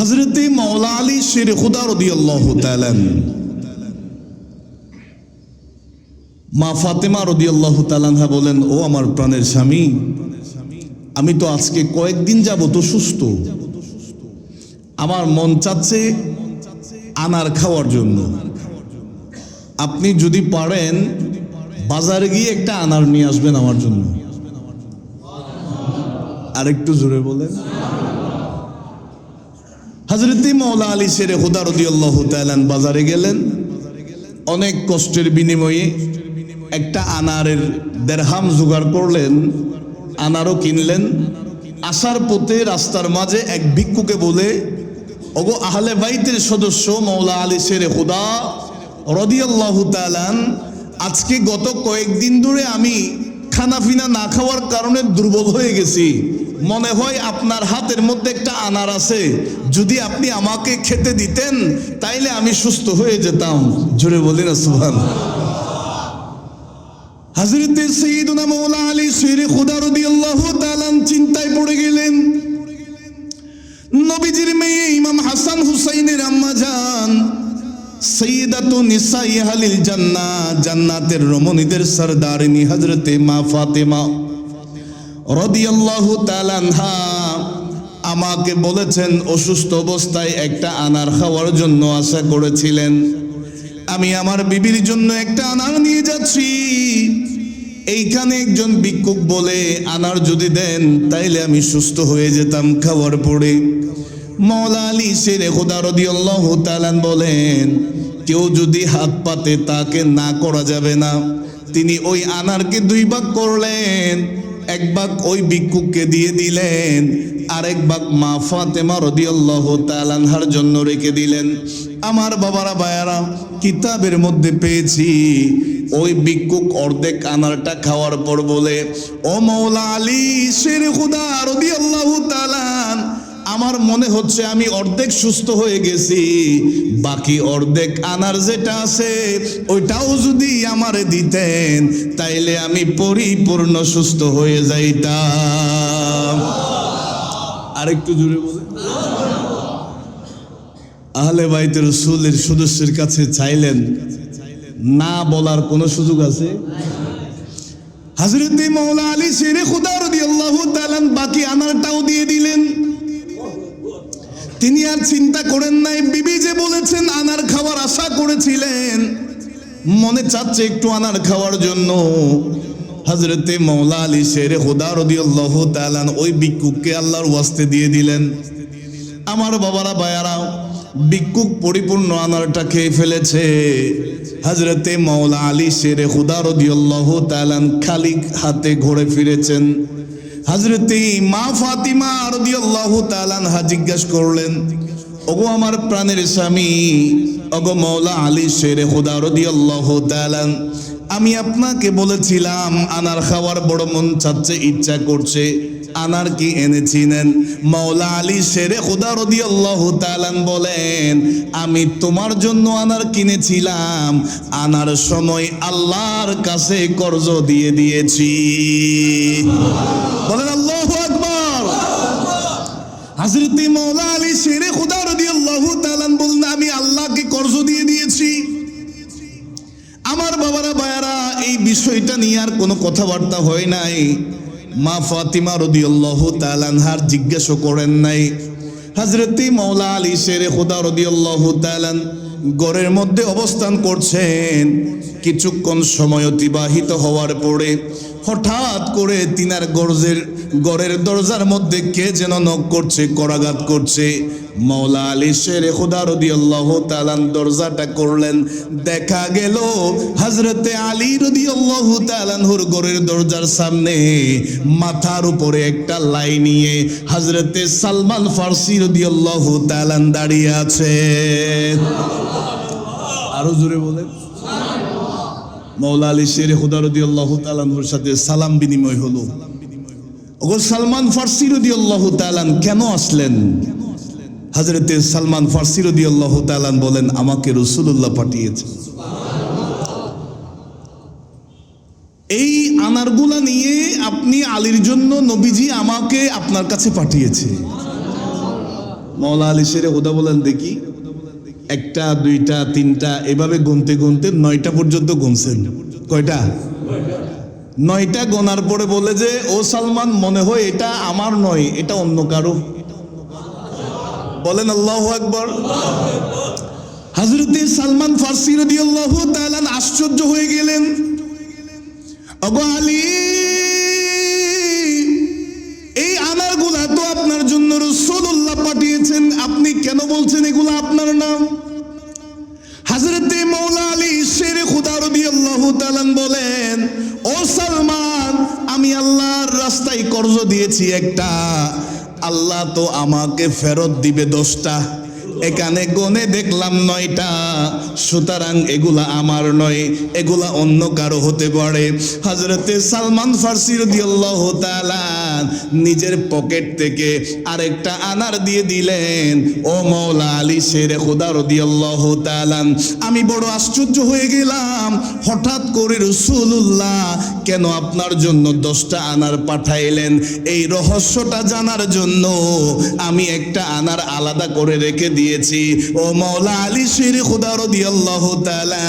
হযরতে মাওলা আলী শেরে খুদা রাদিয়াল্লাহু তাআলা মা ফাতেমা রাদিয়াল্লাহু তাআলা বলেন, ও আমার প্রাণের স্বামী, আমি তো আজকে কয়েকদিন যাবত সুস্থ, আমার মন চাচ্ছে আনার খাওয়ার জন্য। আপনি যদি পারেন বাজারে গিয়ে একটা আনার নিয়ে আসবেন আমার জন্য। আর একটু জোরে বলেন। হযরতে মাওলা আলী শেরে খুদা রাদিয়াল্লাহু তাআলা বাজারে গেলেন, অনেক কষ্টের বিনিময়ে একটা আনারের দেড়হাম জোগাড় করলেন, আনারও কিনলেন। আসার পথে রাস্তার মাঝে এক ভিক্ষুকে বলে, ওগো আহলে বাইতের সদস্য মাওলা আলী শেরে খুদা রাদিয়াল্লাহু তাআলা, আজকে গত কয়েকদিন ধরে আমি খানাফিনা না খাওয়ার কারণে দুর্বল হয়ে গেছি, মনে হয় আপনার হাতের মধ্যে একটা আনার আছে, যদি আপনি আমাকে খেতে দিতেন তাইলে আমি সুস্থ হয়ে যেতাম। জোরে বলি না সুবহানাল্লাহ। হযরতে সাইয়্যিদুনা মাওলা আলী শেরে খুদা রাদিয়াল্লাহু তাআলা চিন্তায় পড়ে গেলেন। নবীজির মেয়ে ইমাম হাসান হুসাইনের আম্মা জান সাইয়্যিদাতু নিসাই আহলিল জান্নাহ, জান্নাতের রমণীদের সরদারিনী হযরতে মা ফাতেমা রাদিয়াল্লাহু তাআলা আনহা আমাকে বলেছেন, অসুস্থ অবস্থায় একটা আনার খাওয়ার জন্য আশা করেছিলেন। আমি আমার বিবির জন্য একটা আনার নিয়ে যাচ্ছি। এইখানে একজন ভিক্ষুক বলে, আনার যদি দেন তাইলে আমি সুস্থ হয়ে যেতাম খাওয়ার পরে। মাওলা আলী শেরে খুদা রাদিয়াল্লাহু তাআলা বলেন, কেউ যদি হাত পাতে তাকে না করা যাবে না। তিনি ওই আনারকে দুই ভাগ করলেন, এক ভাগ ওই ভিক্ষুককে দিয়ে দিলেন, আরেক ভাগ মা ফাতেমা রাদিয়াল্লাহু তাআলা আনহার জন্য রেখে দিলেন। আমার বাবারা ভাইয়ারা, কিতাবের মধ্যে পেয়েছি ওই ভিক্ষুক অর্ধেক আনারটা খাওয়ার পর বলে, ও মাওলা আলী শেরে খুদা রাদিয়াল্লাহু তাআলা, আমার মনে হচ্ছে আমি অর্ধেক সুস্থ হয়ে গেছি, বাকি অর্ধেক আনার যেটা আছে ওইটাও যদি আমারে দিতেন তাইলে আমি পরিপূর্ণ সুস্থ হয়ে যাইতাম। আরেকটু জোরে বলে। আহলে বাইত রাসূলের সদস্যের কাছে চাইলেন, না বলার কোনো সুযোগ আছে? হযরতে মাওলা আলী শেরে খুদা রাদিয়াল্লাহু তাআলা বাকি আনারটাও দিয়ে দিলেন। তিনি আর চিন্তা করেন নাই, বিবি যে বলেছেন আনার খাওয়ার আশা করেছিলেন, মনে চাচ্ছে একটু আনার খাওয়ার জন্য। হযরতে মাওলা আলী শেরে খুদা রাদিয়াল্লাহু তাআলা ওই ভিক্ষুককে আল্লাহর ওয়াস্তে দিয়ে দিলেন। আমার বাবারা ভাইয়ারা, ভিক্ষুক পরিপূর্ণ আনারটা খেয়ে ফেলেছে। হযরতে মাওলা আলী শেরে খুদা রাদিয়াল্লাহু তাআলা খালি হাতে ঘুরে ফিরেছেন। হযরতে মা ফাতিমা রাদিয়াল্লাহু তাআলা আনহা জিজ্ঞাসা করলেন, ওগো আমার প্রাণের স্বামী, ওগো মাওলা আলী শেরে খুদা রাদিয়াল্লাহু তাআলা, আমি আপনাকে বলেছিলাম আনার খাওয়ার বড় মন চাচ্ছে, ইচ্ছা করছে, আনার কি এনেছিলেন? মাওলা আলী শেরে খুদা রাদিয়াল্লাহু তাআলা বলেন, আমি তোমার জন্য আনার কিনেছিলাম, আনার সময় আল্লাহর কাছে কর্জ দিয়ে দিয়েছি। বলেন আল্লাহু আকবার। হযরতে মাওলা আলী শেরে খুদা রাদিয়াল্লাহু তাআলা বলেন, আমি আল্লাহকে কর্জ দিয়ে দিয়েছি। আমার বাবারা ভাইয়ারা, এই বিষয়টা নিয়ে আর কোনো কথাবার্তা হয় নাই। মা ফাতিমা রাদিয়াল্লাহু তাআলা আনহার জিজ্ঞাসা করেন নাই। হযরতে মাওলা আলী শেরে খুদা রাদিয়াল্লাহু তাআলা ঘরের মধ্যে অবস্থান করছেন। কিছুক্ষণ সময় অতিবাহিত হওয়ার পরে হঠাৎ করে তিনার ঘরের দরজার মধ্যে কে যেন নক করছে, করাঘাত করছে। মাওলা আলী শেরে খুদা রাদিয়াল্লাহু তাআলা দরজাটা করলেন, দেখা গেল হযরতে আলী রাদিয়াল্লাহু তাআলা আনহুর ঘরের দরজার সামনে মাথার উপরে একটা লাই নিয়ে হযরতে সালমান ফারসি রাদিয়াল্লাহু তাআলা দাঁড়িয়ে আছে। আরো জোরে বলেন। মাওলা আলী শেরে খুদা রাদিয়াল্লাহু তাআলা আনহুর সাথে সালাম বিনিময় হলো। ওগো সালমান ফারসি রাদিয়াল্লাহু তাআলা কেন আসলেন? হযরতে সালমান ফারসি রাদিয়াল্লাহু তাআলা বলেন, আমাকে রাসূলুল্লাহ পাঠিয়েছেন। এই আনারগুলা নিয়ে আপনি আলীর জন্য নবীজি আমাকে আপনার কাছে পাঠিয়েছে। মাওলা আলী শেরে হুদা বলেন দেখি, একটা দুইটা তিনটা এভাবে গুনতে গুনতে 9টা পর্যন্ত গুনছেন। কয়টা? 9টা গোনার পরে বলে যে ও সালমান, মনে হয় এটা আমার নয়, এটা অন্য কারো। বলেন আল্লাহু আকবার। হযরতে সালমান ফারসি রাদিয়াল্লাহু তাআলা আশ্চর্য হয়ে গেলেন। ওগো আলী, এই আনারগুলা তো আপনার জন্য রাসূলুল্লাহ পাঠিয়েছেন, আপনি কেন বলছেন এগুলা আপনার নাম? হযরতে মাওলা আলী শেরে খুদা রাদিয়াল্লাহু তাআলা বলেন, ও সালমান, আমি আল্লাহর রাস্তায় কর্জ দিয়েছি একটা, আল্লাহ তো আমাকে ফেরত দিবে 10টা, এখানে গনে দেখলাম 9টা, সুতরাং এগুলা আমার নয়, এগুলা অন্য কারো হতে পারে। হযরতে সালমান ফারসি রাদিয়াল্লাহু তাআলা নিজের পকেট থেকে আরেকটা আনার দিয়ে দিলেন। ও মাওলা আলী শেরে খুদা রাদিয়াল্লাহু তাআলা, আমি বড় আশ্চর্য হয়ে গেলাম, হঠাৎ করে রাসূলুল্লাহ কেন আপনার জন্য 10টা আনার পাঠাইলেন? এই রহস্যটা জানার জন্য আমি একটা আনার আলাদা করে রেখে দিয়েছি। ও মাওলা আলী শেরে খুদা রাদিয়াল্লাহু তাআলা,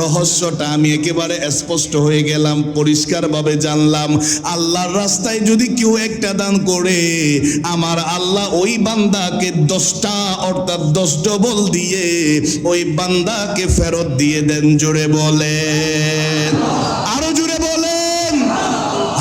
রহস্যটা আমি একেবারে স্পষ্ট হয়ে গেলাম, পরিষ্কারভাবে জানলাম। আল্লাহর রাস্তায় যদি কেউ একটা দান করে, আমার আল্লাহ ওই বান্দাকে 10টা অর্থাৎ 10 ডবল দিয়ে ওই বান্দাকে ফেরত দিয়ে দেন। জোরে বলেন, আরো জোরে বলেন।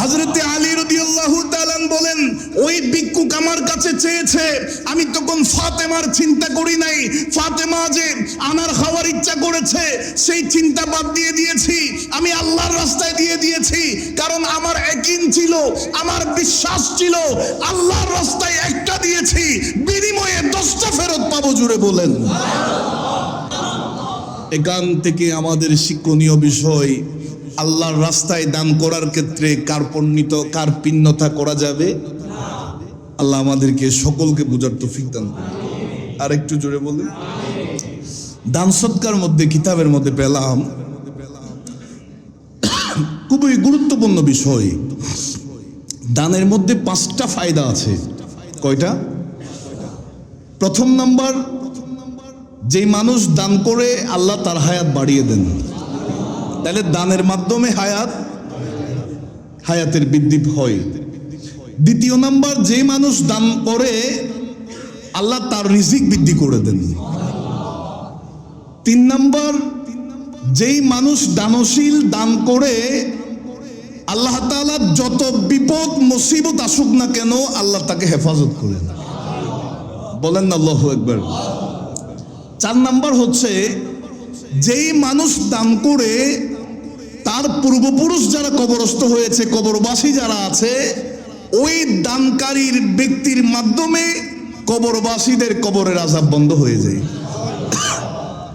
হযরতে আলী রাদিয়াল্লাহু তাআলা বলেন, ওই ভিক্ষুক আমার কাছে চেয়েছে, আমি তখন ফাতেমার চিন্তা করি নাই। ফাতেমা যে আনার খাওয়ার ইচ্ছা করেছে সেই চিন্তা বাদ দিয়ে দিয়েছি, আমি আল্লাহর রাস্তায় দিয়ে দিয়েছি। কারণ আমার ইয়াকিন ছিল, আমার বিশ্বাস ছিল, আল্লাহর রাস্তায় একটা দিয়েছি, বিনিময়ে 10টা ফেরত পাবো। জুড়ে বলেন। এখান থেকে আমাদের শিক্ষণীয় বিষয়, আল্লাহর রাস্তায় দান করার ক্ষেত্রে কার্পণ্যতা করা যাবে। আল্লাহ আমাদেরকে সকলকে বুঝার তৌফিক দান করুন। আর একটু জোরে বলেন। দান সদকার মধ্যে কিতাবের মধ্যে পেলাম খুবই গুরুত্বপূর্ণ বিষয়। দানের মধ্যে 5টা ফায়দা আছে। কয়টা? প্রথম নাম্বার, যেই মানুষ দান করে আল্লাহ তার হায়াত বাড়িয়ে দেন। তাহলে দানের মাধ্যমে হায়াতের বৃদ্ধি হয়। দ্বিতীয় নাম্বার, যে মানুষ দান করে আল্লাহ তার রিজিক বৃদ্ধি করে দেন। 3 নাম্বার, যেই মানুষ দানশীল দান করে আল্লাহ তাআলা যত বিপদ মুসিবত আসুক না কেন আল্লাহ তাকে হেফাজত করেন। বলেন না আল্লাহু আকবার। 4 নাম্বার হচ্ছে, যেই মানুষ দান করে তার পূর্বপুরুষ যারা কবরস্থ হয়েছে, কবরবাসী যারা আছে, ওই দানকারীর ব্যক্তির মাধ্যমে কবরবাসীদের কবরের আযাব বন্ধ হয়ে যায়।